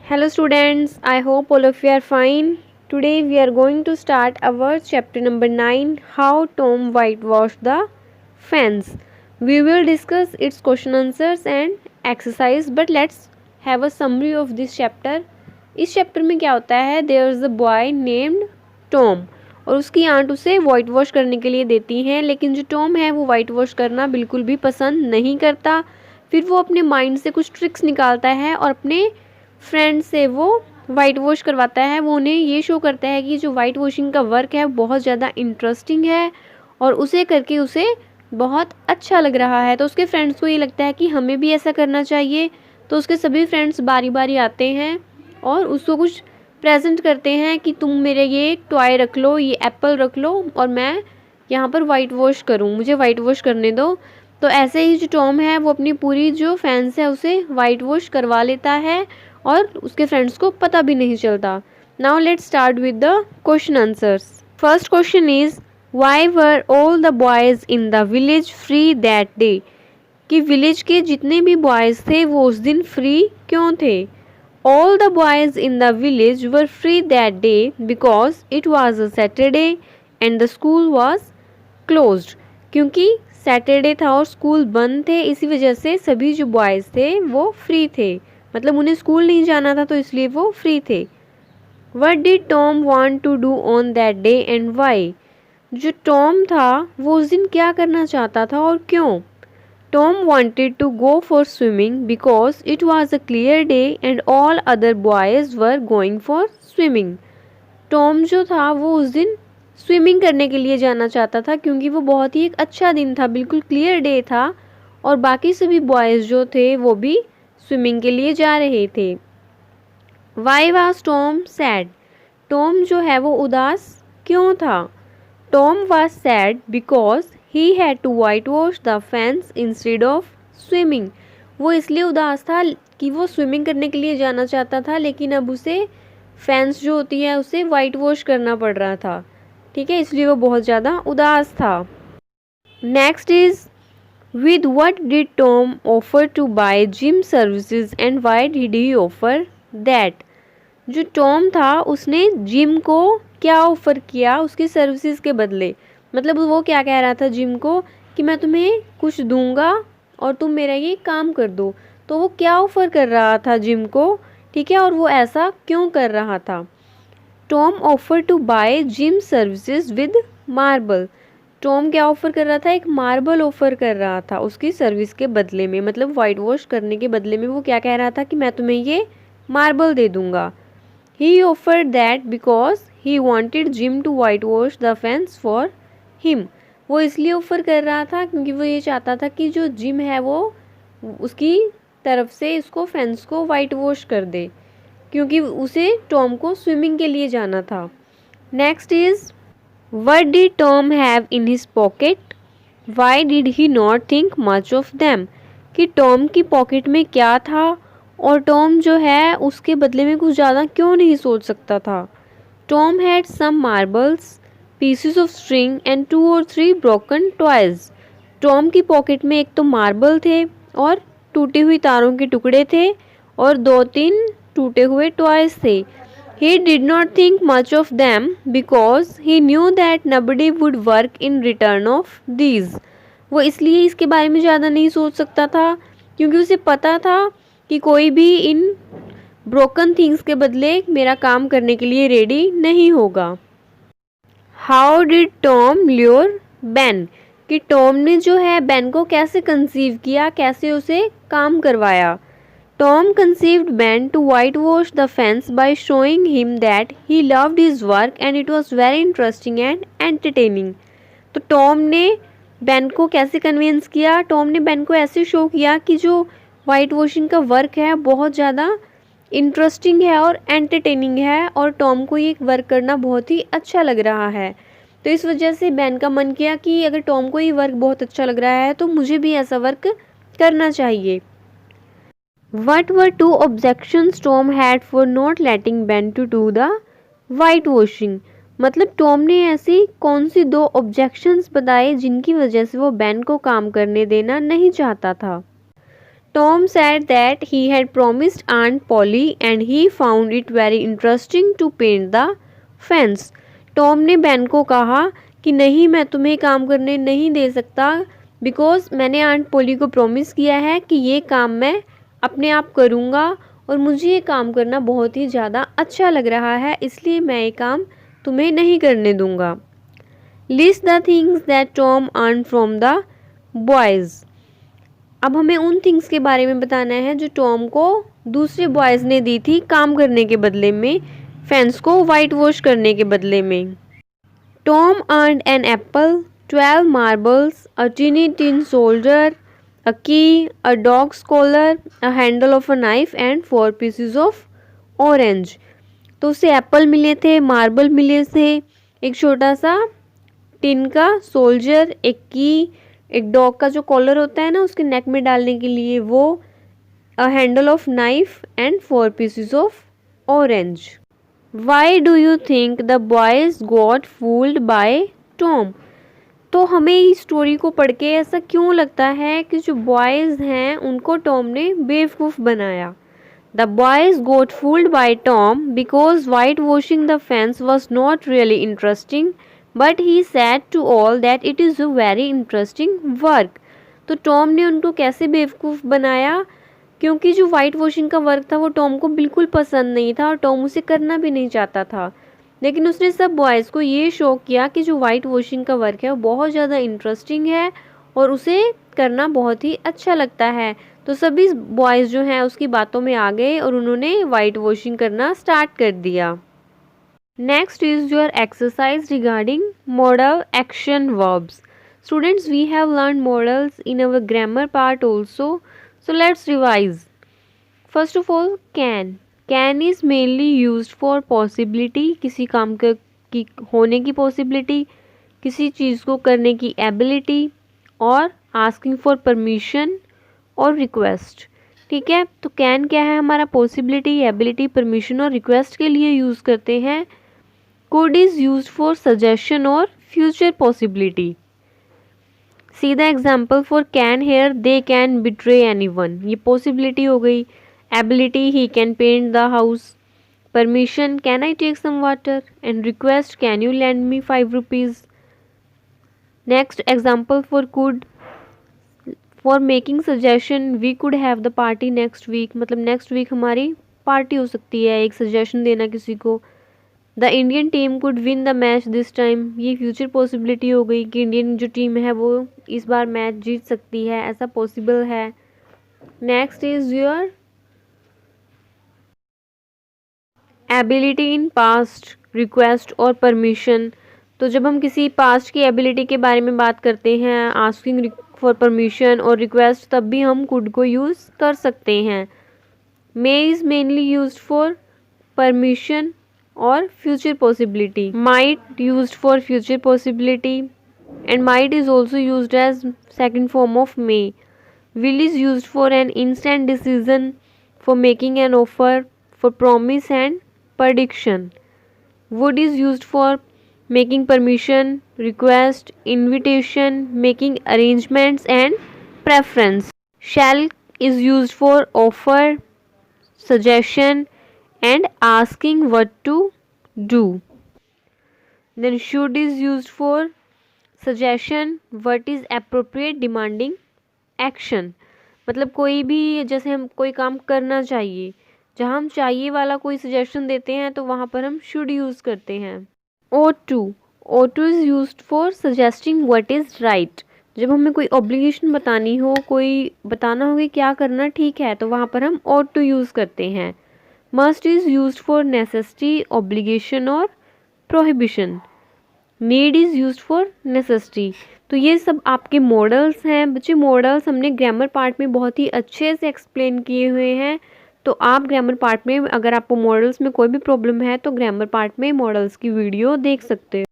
Hello students, I hope all of you are fine. Today we are going to start our chapter number 9, How Tom Whitewashed the Fence. We will discuss its question answers and exercise, but let's have a summary of this chapter. इस chapter में क्या होता है, there is a boy named Tom और उसकी aunt उसे white wash करने के लिए देती हैं, लेकिन जो टॉम है वो वाइट वॉश करना बिल्कुल भी पसंद नहीं करता। फिर वो अपने माइंड से कुछ ट्रिक्स निकालता है और अपने फ्रेंड से वो वाइट वॉश करवाता है। वो उन्हें ये शो करता है कि जो वाइट वॉशिंग का वर्क है बहुत ज़्यादा इंटरेस्टिंग है और उसे करके उसे बहुत अच्छा लग रहा है। तो उसके फ्रेंड्स को ये लगता है कि हमें भी ऐसा करना चाहिए। तो उसके सभी फ्रेंड्स बारी बारी आते हैं और उसको कुछ प्रेजेंट करते हैं कि तुम मेरे ये टॉय रख लो, ये एप्पल रख लो और मैं यहाँ पर वाइट वॉश करूँ, मुझे वाइट वॉश करने दो। तो ऐसे ही जो टॉम है वो अपनी पूरी जो फैंस है उसे वाइट वॉश करवा लेता है और उसके फ्रेंड्स को पता भी नहीं चलता। Now let's start with the question answers. First question is why were all the boys in the village free that day. कि विलेज के जितने भी बॉयज़ थे वो उस दिन फ्री क्यों थे। All the boys in the village were free that day because it was a Saturday and the school was closed. क्योंकि सैटरडे था और स्कूल बंद थे, इसी वजह से सभी जो बॉयज़ थे वो फ्री थे, मतलब उन्हें स्कूल नहीं जाना था तो इसलिए वो फ्री थे। What did Tom want to do on that day and why. जो टॉम था वो उस दिन क्या करना चाहता था और क्यों। Tom wanted to go for swimming because it was a clear day and all other boys were going for swimming. Tom जो था वो उस दिन स्विमिंग करने के लिए जाना चाहता था क्योंकि वो बहुत ही एक अच्छा दिन था, बिल्कुल क्लियर डे था और बाकी सभी बॉयज़ जो थे वो भी स्विमिंग के लिए जा रहे थे। Why was Tom sad. Tom जो है वो उदास क्यों था। Tom was sad because he had to white wash the fence instead of swimming. वो इसलिए उदास था कि वो स्विमिंग करने के लिए जाना चाहता था लेकिन अब उसे फेंस जो होती है उसे वाइट वॉश करना पड़ रहा था, ठीक है, इसलिए वो बहुत ज़्यादा उदास था। Next is With what did Tom offer to buy gym services and why did he offer that? जो टॉम था उसने जिम को क्या ऑफ़र किया उसकी सर्विसेज के बदले, मतलब वो क्या कह रहा था जिम को कि मैं तुम्हें कुछ दूंगा और तुम मेरा ये काम कर दो। तो वो क्या ऑफ़र कर रहा था जिम को, ठीक है, और वो ऐसा क्यों कर रहा था। Tom offer to buy Jim services with marble. Tom क्या ऑफ़र कर रहा था, एक मार्बल ऑफ़र कर रहा था उसकी सर्विस के बदले में, मतलब वाइट वॉश करने के बदले में वो क्या कह रहा था कि मैं तुम्हें ये मार्बल दे दूँगा। He offer that because he wanted Jim to white wash the fence for him. वो इसलिए ऑफ़र कर रहा था क्योंकि वो ये चाहता था कि जो जिम है वो उसकी तरफ से इसको फेंस को वाइट वॉश कर दे क्योंकि उसे टॉम को स्विमिंग के लिए जाना था। Next is What did Tom have in his pocket? Why did he not think much of them? कि टॉम की पॉकेट में क्या था और टॉम जो है उसके बदले में कुछ ज़्यादा क्यों नहीं सोच सकता था। Tom had some marbles, pieces of string and 2 or 3 broken toys. Tom की पॉकेट में एक तो मार्बल थे और टूटी हुई तारों के टुकड़े थे और 2-3 टूटे हुए टॉयज़ थे। He did not think much of them because he knew that nobody would work in return of these. वो इसलिए इसके बारे में ज़्यादा नहीं सोच सकता था क्योंकि उसे पता था कि कोई भी इन ब्रोकन थिंग्स के बदले मेरा काम करने के लिए रेडी नहीं होगा। How did Tom lure Ben. कि टॉम ने जो है बेन को कैसे कंसीव किया, कैसे उसे काम करवाया। Tom conceived Ben to whitewash the fence by showing him that he loved his work and it was very interesting and entertaining. तो टॉम ने बेन को कैसे कन्विंस किया, टॉम ने बेन को ऐसे शो किया कि जो वाइट वॉशिंग का वर्क है बहुत ज़्यादा इंटरेस्टिंग है और एंटरटेनिंग है और टॉम को ये वर्क करना बहुत ही अच्छा लग रहा है। तो इस वजह से बेन का मन किया कि अगर टॉम को ये वर्क बहुत अच्छा लग रहा है तो मुझे भी ऐसा वर्क करना चाहिए। What were 2 objections Tom had for not letting Ben to do the whitewashing? मतलब टॉम ने ऐसी कौन सी 2 ऑब्जेक्शंस बताए जिनकी वजह से वो बेन को काम करने देना नहीं चाहता था। Tom said that he had promised Aunt Polly and he found it very interesting to paint the fence. Tom ने बैन को कहा कि नहीं, मैं तुम्हें काम करने नहीं दे सकता बिकॉज मैंने आंट पोली को प्रॉमिस किया है कि ये काम मैं अपने आप करूँगा और मुझे ये काम करना बहुत ही ज़्यादा अच्छा लग रहा है, इसलिए मैं ये काम तुम्हें नहीं करने दूँगा. List the things that Tom earn from the boys. अब हमें उन थिंग्स के बारे में बताना है जो टॉम को दूसरे बॉयज़ ने दी थी काम करने के बदले में, फेंस को वाइट वॉश करने के बदले में. Tom earned an apple, 12 marbles, a tiny tin soldier, a key, a dog's collar, a handle of a knife and 4 pieces of orange. तो उसे एप्पल मिले थे, मार्बल मिले थे, एक छोटा सा टिन का सोल्जर, एक की, एक डॉग का जो कॉलर होता है ना उसके नेक में डालने के लिए वो, अ handle of knife and 4 pieces of orange. Why do you think the boys got fooled by Tom. तो हमें इस स्टोरी को पढ़ के ऐसा क्यों लगता है कि जो बॉयज़ हैं उनको टॉम ने बेवकूफ़ बनाया. The boys got fooled by Tom because white washing the fence was not really interesting but he said to all that it is a very interesting work. तो टॉम ने उनको कैसे बेवकूफ़ बनाया, क्योंकि जो वाइट वॉशिंग का वर्क था वो टॉम को बिल्कुल पसंद नहीं था और टॉम उसे करना भी नहीं चाहता था, लेकिन उसने सब बॉयज़ को ये शो किया कि जो वाइट वॉशिंग का वर्क है वो बहुत ज़्यादा इंटरेस्टिंग है और उसे करना बहुत ही अच्छा लगता है. तो सभी बॉयज़ जो हैं उसकी बातों में आ गए और उन्होंने वाइट वॉशिंग करना स्टार्ट कर दिया. Next is your exercise regarding modal action verbs. Students, we have learned modals in our grammar part also. So let's revise. First of all, can. Can is mainly used for possibility, किसी काम की होने की possibility, किसी चीज़ को करने की ability और asking for permission और request. ठीक है, तो can क्या है हमारा possibility, ability, permission और request के लिए यूज़ करते हैं. Could is used for suggestion or future possibility. See the example for can here, they can betray anyone. ये possibility हो गई. Ability, he can paint the house. Permission, can I take some water? And request, can you lend me 5 rupees? Next example for could, for making suggestion, we could have the party next week. मतलब next week हमारी party हो सकती है, एक suggestion देना किसी को. The Indian team could win the match this time. ये फ्यूचर पॉसिबिलिटी हो गई कि इंडियन जो टीम है वो इस बार मैच जीत सकती है, ऐसा पॉसिबल है. Next is your ability in past, request और परमिशन. तो जब हम किसी पास्ट की एबिलिटी के बारे में बात करते हैं, आस्किंग फॉर परमिशन और रिक्वेस्ट, तब भी हम कुड को यूज़ कर सकते हैं. May is mainly used for permission और future possibility. Might used for future possibility and might is also used as second form of may. Will is used for an instant decision, for making an offer, for promise and prediction. Would is used for making permission, request, invitation, making arrangements and preference. Shall is used for offer, suggestion and asking what to do. Then should is used for suggestion, what is appropriate, demanding action. मतलब कोई भी, जैसे हम कोई काम करना चाहिए, जहाँ हम चाहिए वाला कोई सजेशन देते हैं तो वहाँ पर हम should यूज़ करते हैं. O2 is used for suggesting what is right. जब हमें कोई ऑब्लिगेशन बतानी हो, कोई बताना हो कि क्या करना ठीक है, तो वहाँ पर हम ought to यूज़ करते हैं. Must is used for necessity, obligation और prohibition. Need is used for necessity. तो ये सब आपके मॉडल्स हैं बच्चे. मॉडल्स हमने ग्रामर पार्ट में बहुत ही अच्छे से एक्सप्लेन किए हुए हैं. तो आप ग्रामर पार्ट में, अगर आपको मॉडल्स में कोई भी प्रॉब्लम है तो ग्रामर पार्ट में मॉडल्स की वीडियो देख सकते हो.